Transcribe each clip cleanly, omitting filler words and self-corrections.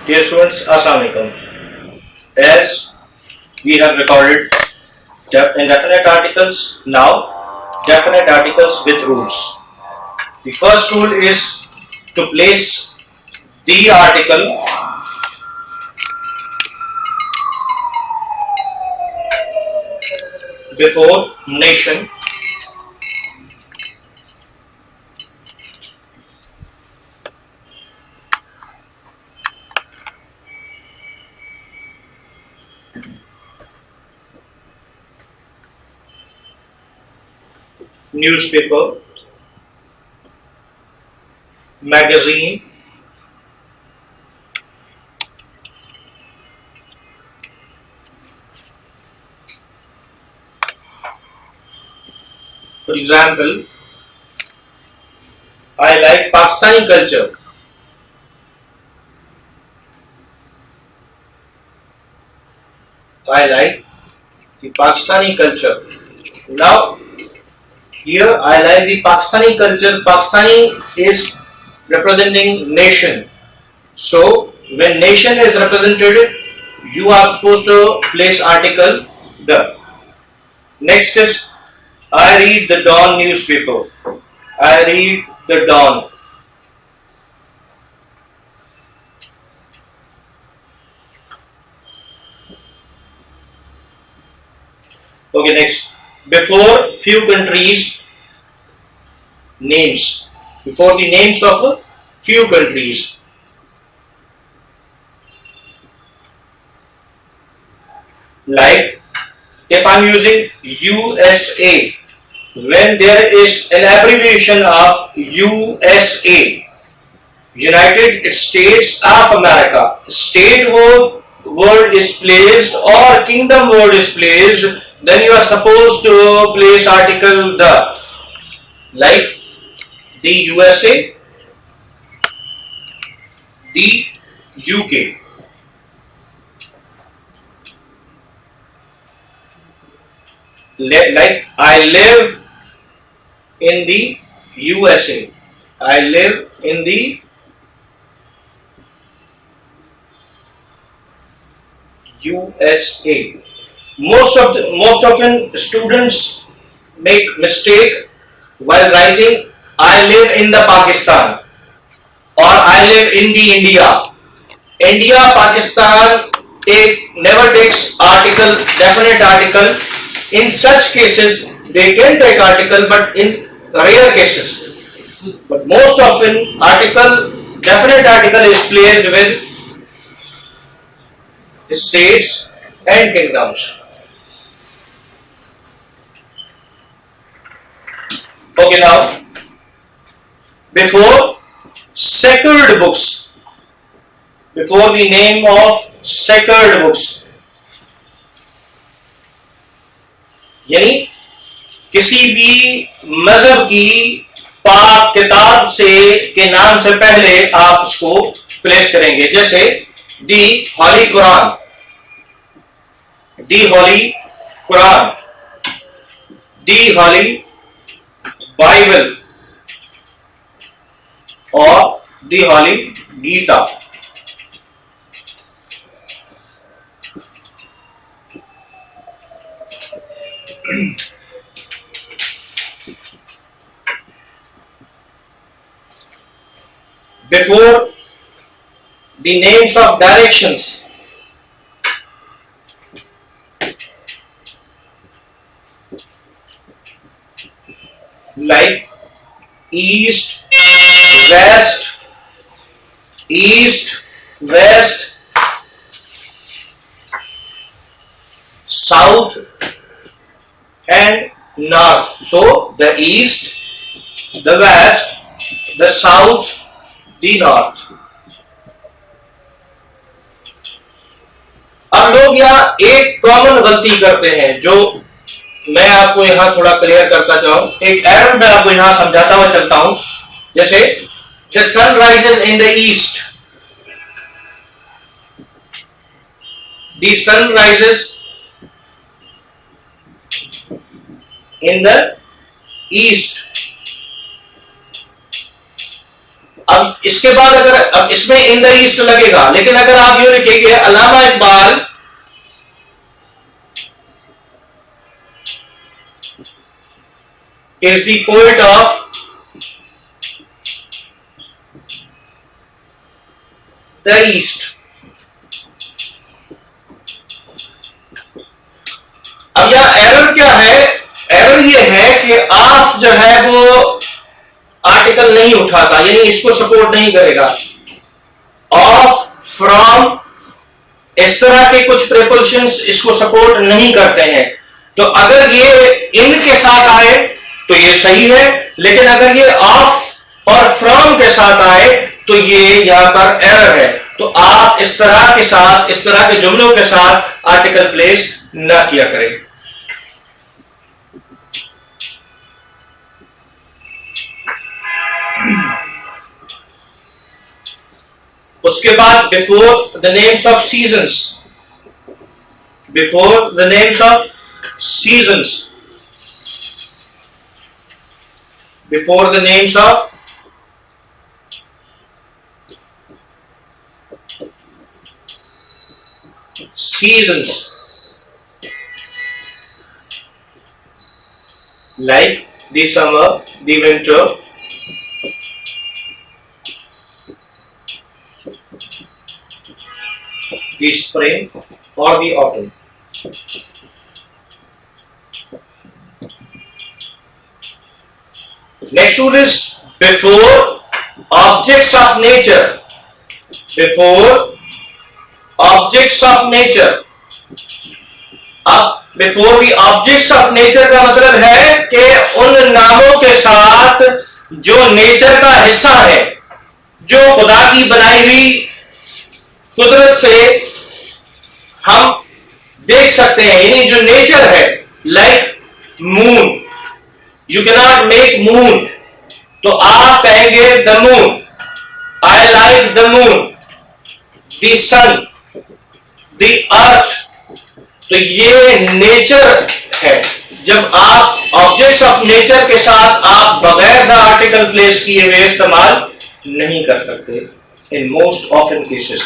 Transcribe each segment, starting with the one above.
Dear students, Assalamu alaikum. As we have recorded indefinite articles, now definite articles with rules. The first rule is to place the article before nation, newspaper, magazine, for example, I like Pakistani culture. I like the Pakistani culture. Now, here I like the Pakistani culture. Pakistani is representing nation. So when nation is represented, you are supposed to place article the. Next is I read the Dawn newspaper. I read the Dawn. Okay, next. Before few countries names. Before the names of few countries. Like if I'm using USA, when there is an abbreviation of USA, United States of America, state word is placed or kingdom word is placed, then you are supposed to place article the, like the USA, the UK. Like I live in the USA. I live in the USA. Most often students make mistake while writing I live in the Pakistan or I live in the India. India, Pakistan never takes article, definite article. In such cases, they can take article, but in rare cases. But most often, article, definite article is placed with states and kingdoms. Okay, now, before sacred books, before the name of sacred books, यानी किसी भी मजहब की पाक किताब से के नाम से पहले आप इसको प्लेस करेंगे, जैसे दी हॉली कुरान, दी हॉली कुरान, दी हॉली बाइबल और दी हॉली Gita. Before the names of directions, like east, west, south and north. So the east, the west, the south, the north. अब लोग यहाँ एक कॉमन गलती करते हैं जो मैं आपको यहाँ थोड़ा क्लियर करता चाहूं. एक एरर मैं आपको यहाँ समझाता हुआ चलता हूं. जैसे the sun rises in the east, the sun rises in the east. अब अब इसके बाद अगर अब इसमें इन द ईस्ट लगेगा, लेकिन अगर आप यूं लिखेंगे अल्लामा Iqbal is the poet of the East. अब यह एरर क्या है? एरर ये है कि आप जो है वो आर्टिकल नहीं उठाता, यानी इसको सपोर्ट नहीं करेगा। ऑफ, फ्रॉम, इस तरह के कुछ प्रीपोजिशंस इसको सपोर्ट नहीं करते हैं। तो अगर ये इन के साथ आए तो ये सही है, लेकिन अगर ये ऑफ और फ्रॉम के साथ आए तो ये यहां पर एरर है। तो आप इस तरह के साथ, इस तरह के जुमलों के साथ आर्टिकल प्लेस ना किया करें। उसके बाद before the names of seasons, before the names of seasons, before the names of seasons, like the summer, the winter, the spring or the autumn. Next one is before objects of nature, before objects of nature. अब before the objects of nature का मतलब है कि उन नामों के साथ जो नेचर का हिस्सा है, जो खुदा की बनाई हुई कुदरत से हम देख सकते हैं, यानी जो नेचर है, like moon, you cannot make moon, तो आप कहेंगे the moon, I like the moon, the sun, the earth. तो ये नेचर है। जब आप ऑब्जेक्ट्स ऑफ नेचर के साथ आप बगैर द आर्टिकल प्लेस किए हुए इस्तेमाल नहीं कर सकते in most often cases.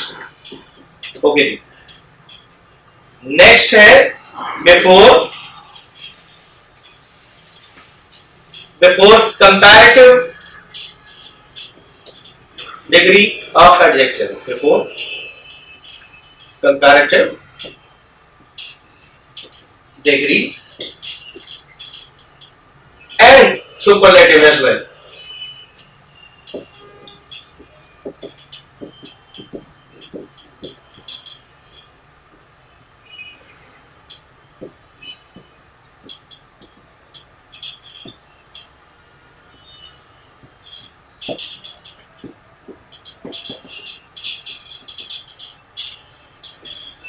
Okay जी, नेक्स्ट है before, before comparative degree of adjective, before comparative degree and superlative as well.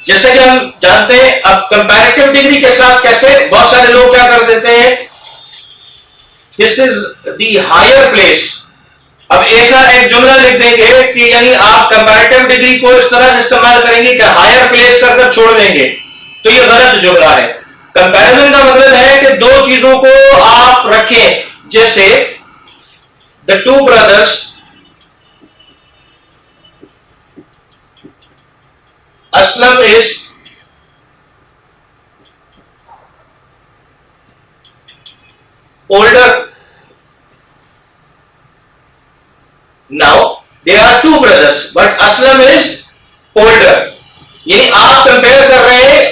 जैसे कि हम जानते हैं, अब कंपैरेटिव डिग्री के साथ कैसे बहुत सारे लोग क्या कर देते हैं, this is the higher place. अब ऐसा एक जुमला लिख देंगे कि यानी आप कंपैरेटिव डिग्री को इस तरह इस्तेमाल करेंगे कि हायर प्लेस कर छोड़ देंगे, तो ये गलत जुमला है। कंपैरिजन का मतलब है कि दो चीजों को आप रखें, जैसे the two brothers Aslam is older. Now they are two brothers, but Aslam is older. यानी आप कंपेयर कर रहे हैं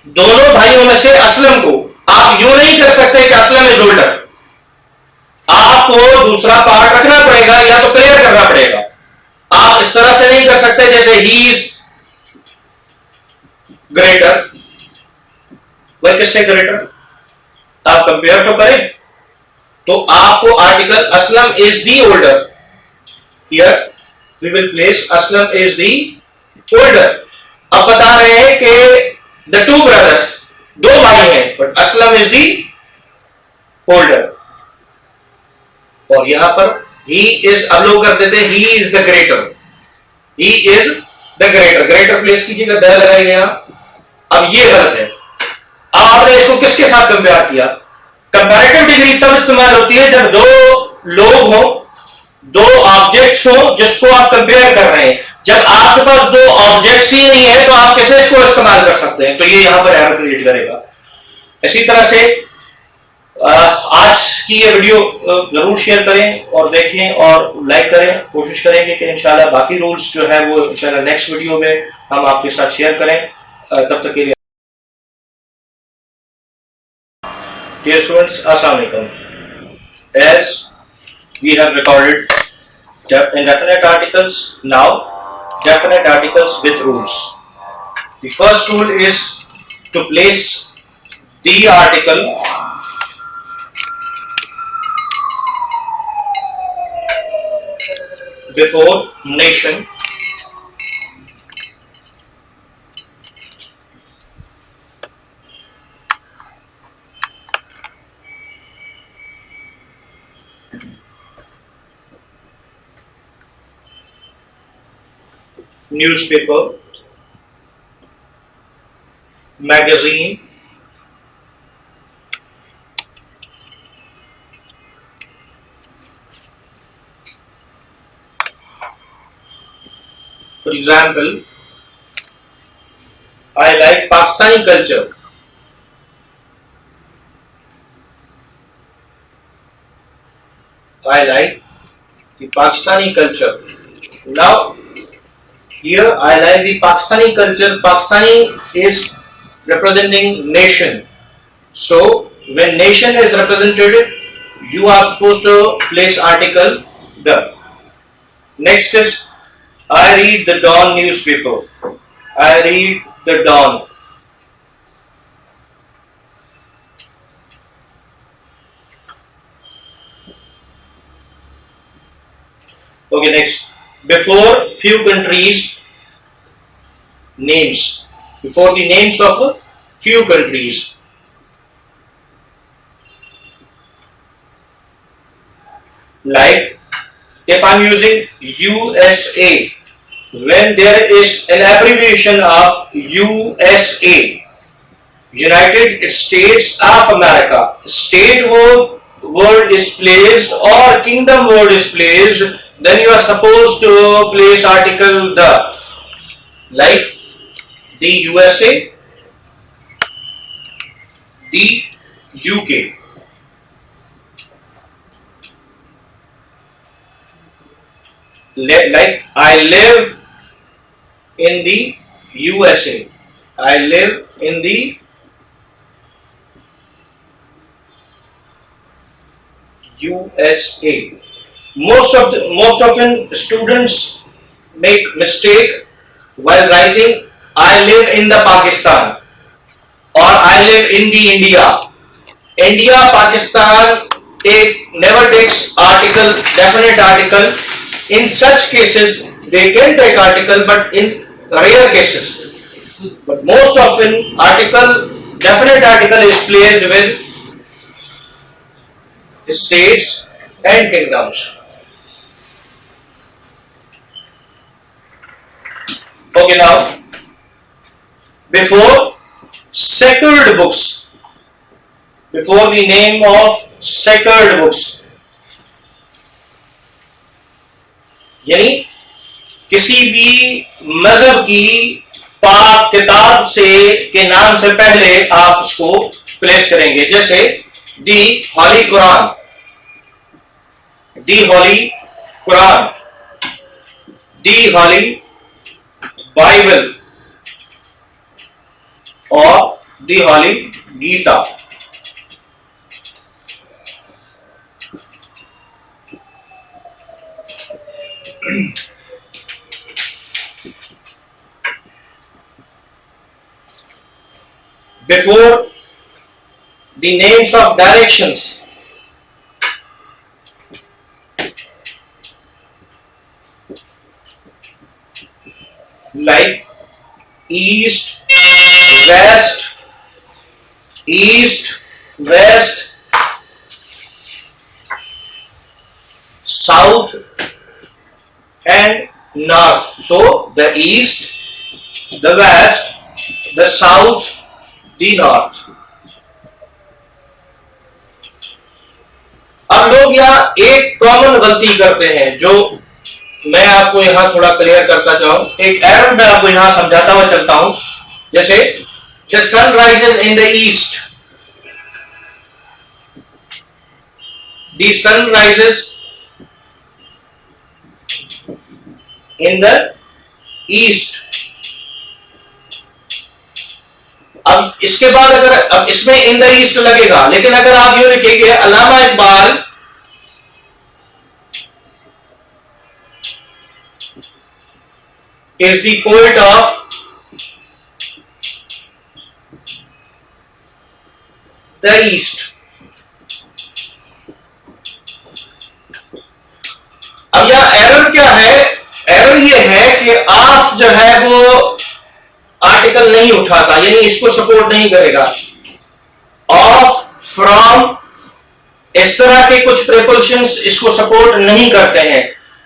दोनों भाइयों में से असलम को। आप यूं नहीं कर सकते कि असलम इज ओल्डर, आपको दूसरा पार्ट रखना पड़ेगा या तो क्लियर करना पड़ेगा। आप इस तरह से नहीं कर सकते जैसे ही इज ग्रेटर, वह किससे ग्रेटर, आप कंपेयर तो करें। तो आपको article Aslam is the older, here we will place Aslam is the older. अब बता रहे हैं कि द टू ब्रदर्स, दो भाई हैं, but Aslam is the older. और यहां पर ही इज, अब लोग कर देते हैं he is the greater, he is the greater, greater place कीजिएगा, द लगाएंगे यहां। अब ये गलत है। अब आपने इसको किसके साथ कंपेयर किया? कंपैरेटिव डिग्री तब इस्तेमाल होती है जब दो लोग हों दो ऑब्जेक्ट्स हो जिसको आप कंपेयर कर रहे हैं, जब आपके पास दो ऑब्जेक्ट्स ही नहीं है तो आप कैसे इसको इस्तेमाल कर सकते हैं, तो ये यहां पर एरर क्रिएट करेगा। इसी तरह से आज की ये वीडियो जरूर शेयर करें और देखें और लाइक करें। कोशिश करेंगे कि इंशाल्लाह बाकी रूल्स जो है वो इंशाल्लाह नेक्स्ट वीडियो में हम आपके साथ शेयर करें। तब तक के लिए डियर स्टूडेंट्स, अस्सलाम वालेकुम। As we have recorded indefinite articles, now definite articles with rules. The first rule is to place the article before nation, newspaper, magazine, for example, I like Pakistani culture. I like the Pakistani culture. Now, here I like the Pakistani culture. Pakistani is representing nation. So, when nation is represented, you are supposed to place article the. Next is I read the Dawn newspaper. I read the Dawn. Okay, next. Before few countries names. Before the names of a few countries. Like if I'm using USA, when there is an abbreviation of USA, United States of America, state word is placed or kingdom word is placed, then you are supposed to place article the, like the USA, the UK. Like I live in the USA. I live in the USA. Most often students make mistake while writing I live in the Pakistan or I live in the India. India, Pakistan never takes article, definite article. In such cases, they can take article, but in rare cases. But most often, definite article is placed with states and kingdoms. Okay, now, before sacred books, before the name of sacred books, यानी किसी भी मजहब की पाक किताब से के नाम से पहले आप उसको प्लेस करेंगे, जैसे दी हॉली कुरान, दी हॉली कुरान, दी हॉली बाइबल और दी हॉली Gita. Before the names of directions, like east, west, south and north. So the east, the west, the south, the north. अब और लोग यहाँ एक कॉमन गलती करते हैं जो मैं आपको यहां थोड़ा क्लियर करता चाहूं। एक एरर मैं आपको यहां समझाता हुआ चलता हूं। जैसे the sun rises in the east, the sun rises in the east. अब इसके बाद अगर अब इसमें इन द ईस्ट लगेगा, लेकिन अगर आप यूं लिखेंगे अल्लामा Iqbal is the poet of the East। अब यह एरर क्या है? एरर ये है कि आप जो है वो आर्टिकल नहीं उठाता, यानी इसको सपोर्ट नहीं करेगा। ऑफ, फ्रॉम, इस तरह के कुछ प्रीपोजिशंस इसको सपोर्ट नहीं करते हैं।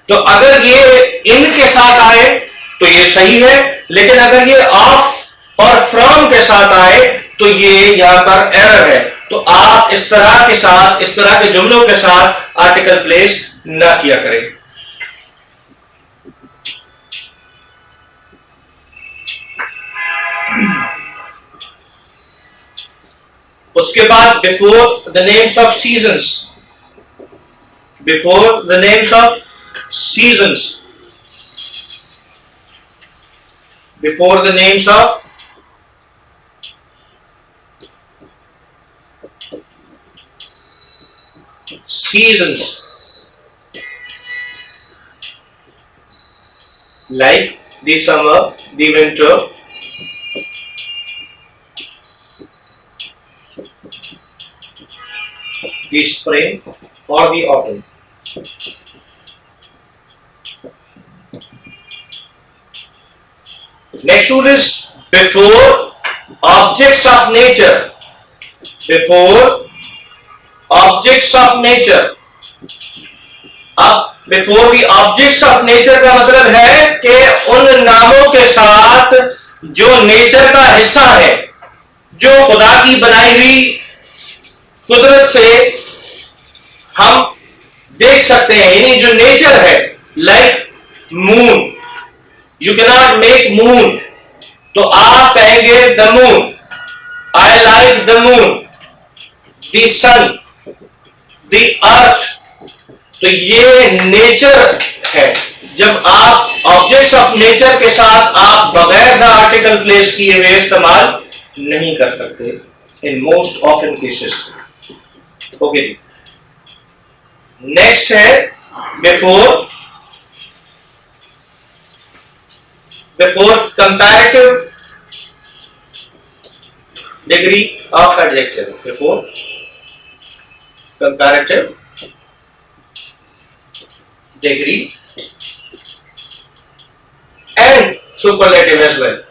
तो अगर ये इन के साथ आए तो ये सही है, लेकिन अगर ये ऑफ और फ्रॉम के साथ आए तो ये यहां पर एरर है। तो आप इस तरह के साथ, इस तरह के जुमलों के साथ आर्टिकल प्लेस ना किया करें। उसके बाद before the names of seasons, before the names of seasons, before the names of seasons, like the summer, the winter, the spring or the autumn। Next rule is before objects of nature, before objects of nature। अब before the objects of nature का मतलब है कि उन नामों के साथ जो नेचर का हिस्सा है, जो खुदा की बनाई हुई कुदरत से हम देख सकते हैं, यानी जो नेचर है। Like moon, you cannot make moon, तो आप कहेंगे the moon, I like the moon. The sun, the earth, तो ये नेचर है। जब आप ऑब्जेक्ट्स ऑफ नेचर के साथ आप बगैर द आर्टिकल प्लेस किए हुए इस्तेमाल नहीं कर सकते in most often cases. Okay जी, नेक्स्ट है before, before comparative degree of adjective, before comparative degree and superlative as well।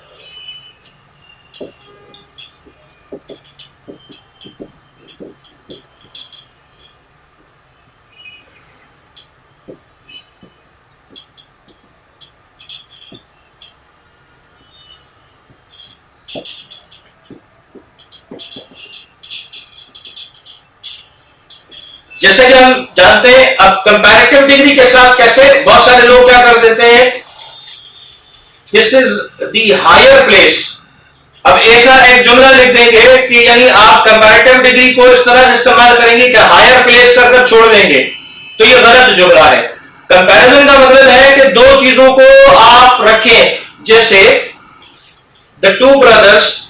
जैसे कि हम जानते हैं, अब कंपैरेटिव डिग्री के साथ कैसे बहुत सारे लोग क्या कर देते हैं, this is the higher place. अब ऐसा एक जुमला लिख देंगे कि यानी आप कंपैरेटिव डिग्री को इस तरह से इस्तेमाल करेंगे कि हायर प्लेस कर छोड़ देंगे, तो ये गलत जुमला है। कंपैरिजन का मतलब है कि दो चीजों को आप रखें, जैसे the two brothers,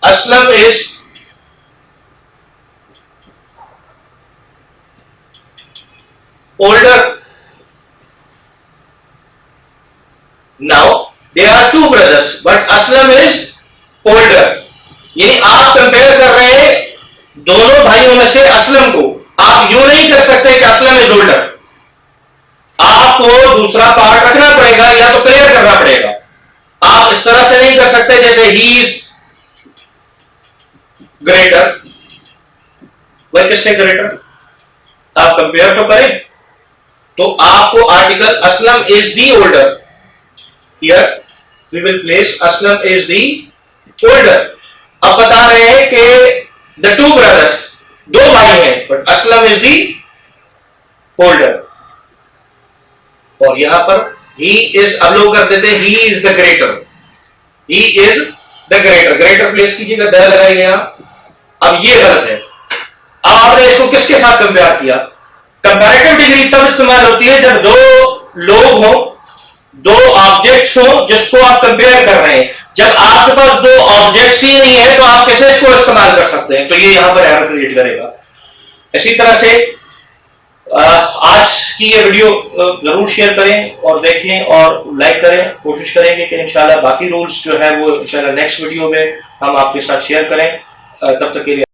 Aslam is older। Now they are two brothers, but Aslam is older। यानी आप कंपेयर कर रहे हैं दोनों भाइयों में से असलम को। आप यूं नहीं कर सकते कि असलम इज ओल्डर, आपको दूसरा पार्ट रखना पड़ेगा या तो क्लियर करना पड़ेगा। आप इस तरह से नहीं कर सकते जैसे ही इज ग्रेटर, वह किससे ग्रेटर, आप कंपेयर तो करें। तो आपको article Aslam is the older, here we will place Aslam is the older. अब बता रहे हैं कि द टू ब्रदर्स, दो भाई हैं, but Aslam is the older. और यहां पर ही इज, अब लोग कर देते हैं he is the greater, he is the greater, greater place कीजिएगा, द लगाइए यहां। अब ये गलत है। अब आपने इसको किसके साथ कंपेयर किया? कंपैरेटिव डिग्री तब इस्तेमाल होती है जब दो लोग हो, दो ऑब्जेक्ट्स हो जिसको आप कंपेयर कर रहे हैं। जब आपके पास दो ऑब्जेक्ट्स ही नहीं है तो आप कैसे इसको इस्तेमाल कर सकते हैं? तो ये यहां पर एरर क्रिएट करेगा। इसी तरह से आज की ये वीडियो जरूर शेयर करें और देखें और लाइक करें। कोशिश करेंगे कि इंशाल्लाह बाकी रूल्स जो है वो इंशाल्लाह नेक्स्ट वीडियो में हम आपके साथ शेयर करें। तब तक के लिए